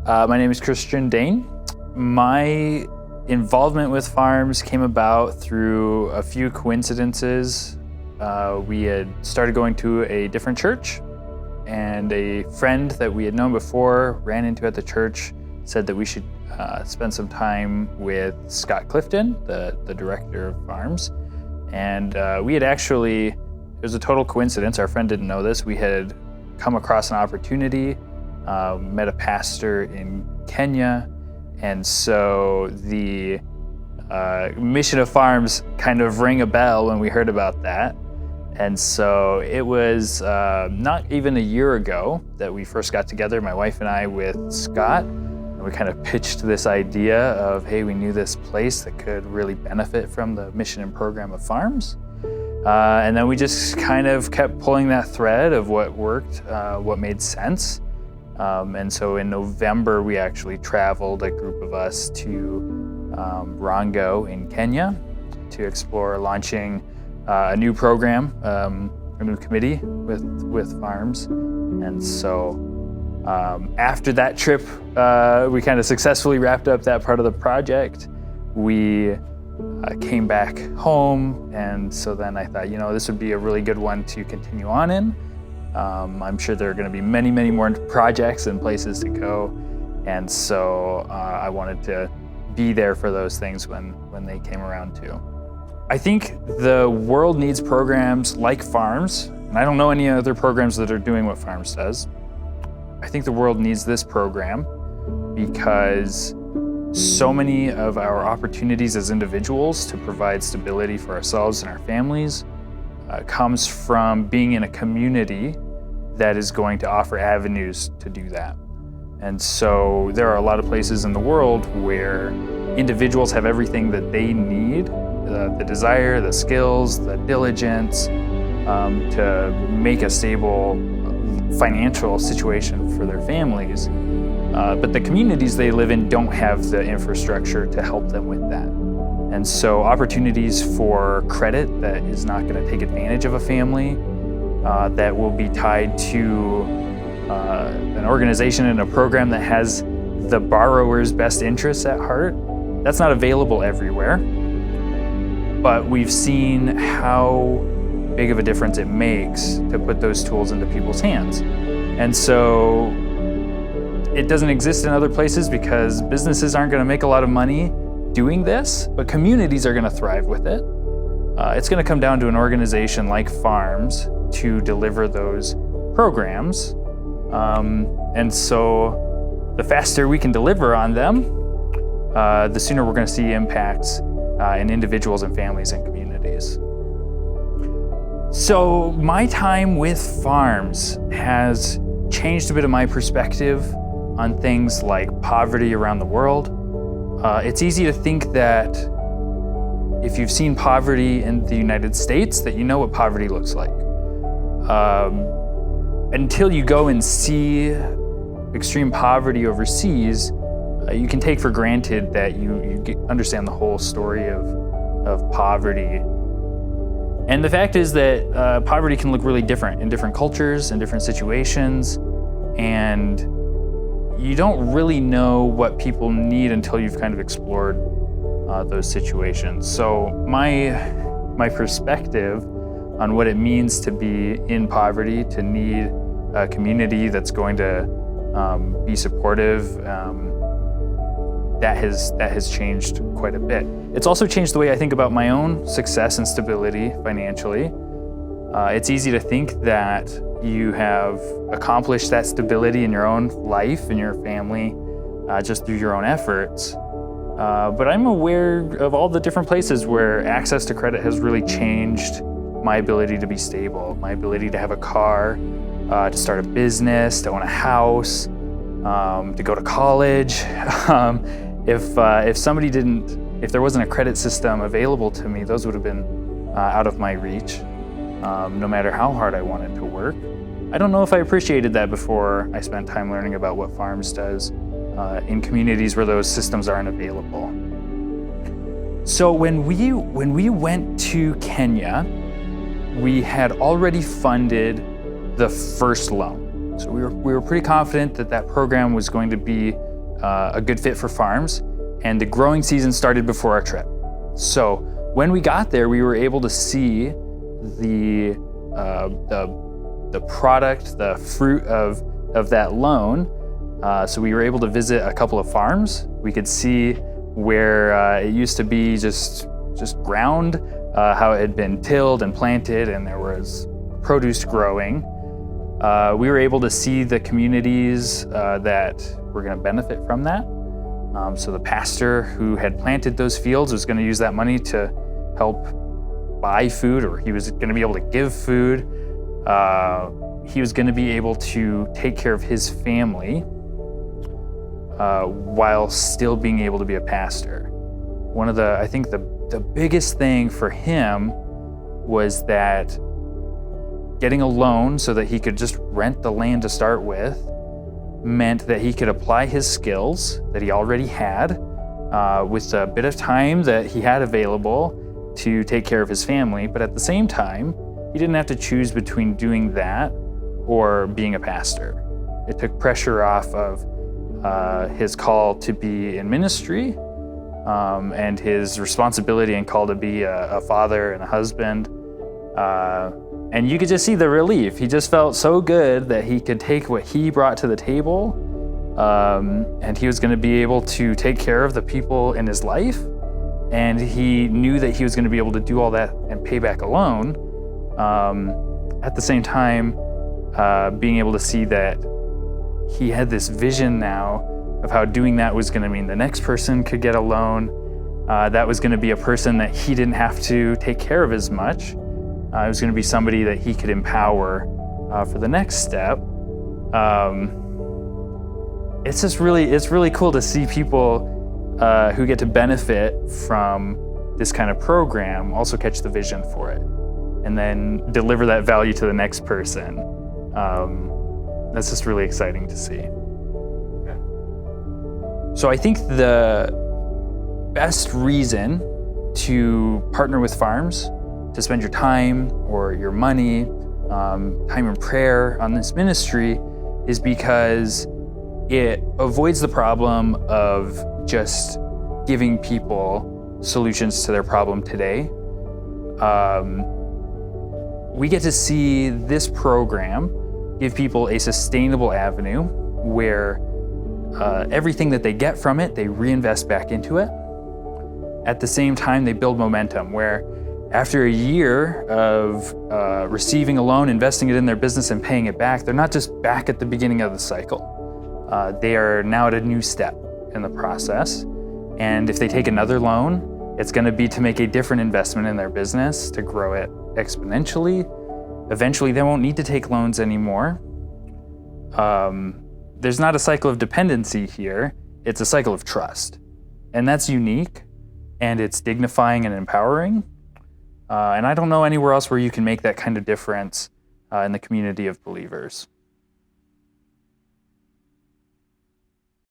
My name is Christian Dane. My involvement with farms came about through a few coincidences. We had started going to a different church, and a friend that we had known before ran into at the church said that we should spend some time with Scott Clifton, the director of farms. And we had actually, it was a total coincidence, our friend didn't know this, we had come across an opportunity, met a pastor in Kenya, and so the mission of farms kind of rang a bell when we heard about that. And so it was not even a year ago that we first got together, my wife and I, with Scott, and we kind of pitched this idea of, hey, we knew this place that could really benefit from the mission and program of farms. And then we just kind of kept pulling that thread of what worked, what made sense. And so in November, we actually traveled, a group of us, to Rongo in Kenya to explore launching a new program, a new committee with farms. And so after that trip, we kind of successfully wrapped up that part of the project. We came back home, and so then I thought, this would be a really good one to continue on in. I'm sure there are going to be many, many more projects and places to go, and so I wanted to be there for those things when they came around too. I think the world needs programs like farms, and I don't know any other programs that are doing what farms does. I think the world needs this program because so many of our opportunities as individuals to provide stability for ourselves and our families comes from being in a community that is going to offer avenues to do that. And so there are a lot of places in the world where individuals have everything that they need, the desire, the skills, the diligence to make a stable financial situation for their families. But the communities they live in don't have the infrastructure to help them with that. And so opportunities for credit that is not going to take advantage of a family, that will be tied to an organization and a program that has the borrower's best interests at heart, that's not available everywhere. But we've seen how big of a difference it makes to put those tools into people's hands. And so it doesn't exist in other places because businesses aren't going to make a lot of money doing this, but communities are going to thrive with it. It's going to come down to an organization like Farms to deliver those programs. And so the faster we can deliver on them, the sooner we're going to see impacts in individuals and families and communities. So my time with farms has changed a bit of my perspective on things like poverty around the world. It's easy to think that if you've seen poverty in the United States, that you know what poverty looks like. Until you go and see extreme poverty overseas, you can take for granted that you understand the whole story of poverty. And the fact is that poverty can look really different in different cultures and different situations, and you don't really know what people need until you've kind of explored those situations. So my perspective on what it means to be in poverty, to need a community that's going to be supportive, that has changed quite a bit. It's also changed the way I think about my own success and stability financially. It's easy to think that you have accomplished that stability in your own life and your family just through your own efforts. But I'm aware of all the different places where access to credit has really changed my ability to be stable, my ability to have a car, to start a business, to own a house, to go to college. If there wasn't a credit system available to me, those would have been out of my reach, no matter how hard I wanted to work. I don't know if I appreciated that before I spent time learning about what Farms does in communities where those systems aren't available. So when we went to Kenya, we had already funded the first loan. So we were pretty confident that program was going to be a good fit for farms, and the growing season started before our trip. So when we got there, we were able to see the product, the fruit of that loan. So we were able to visit a couple of farms. We could see where it used to be just ground, how it had been tilled and planted, and there was produce growing. We were able to see the communities that were going to benefit from that. So the pastor who had planted those fields was going to use that money to help buy food, or he was going to be able to give food. He was going to be able to take care of his family while still being able to be a pastor. I think the biggest thing for him was that getting a loan so that he could just rent the land to start with meant that he could apply his skills that he already had with a bit of time that he had available to take care of his family. But at the same time, he didn't have to choose between doing that or being a pastor. It took pressure off of his call to be in ministry and his responsibility and call to be a father and a husband. And you could just see the relief. He just felt so good that he could take what he brought to the table, and he was going to be able to take care of the people in his life. And he knew that he was going to be able to do all that and pay back a loan. At the same time, being able to see that he had this vision now of how doing that was going to mean the next person could get a loan. That was going to be a person that he didn't have to take care of as much. It was going to be somebody that he could empower for the next step. It's really cool to see people who get to benefit from this kind of program also catch the vision for it and then deliver that value to the next person. That's just really exciting to see. So I think the best reason to partner with farms, to spend your time or your money, time in prayer on this ministry, is because it avoids the problem of just giving people solutions to their problem today. We get to see this program give people a sustainable avenue where everything that they get from it, they reinvest back into it. At the same time, they build momentum where after a year of receiving a loan, investing it in their business and paying it back, they're not just back at the beginning of the cycle. They are now at a new step in the process. And if they take another loan, it's going to be to make a different investment in their business, to grow it exponentially. Eventually, they won't need to take loans anymore. There's not a cycle of dependency here. It's a cycle of trust. And that's unique, and it's dignifying and empowering. And I don't know anywhere else where you can make that kind of difference in the community of believers.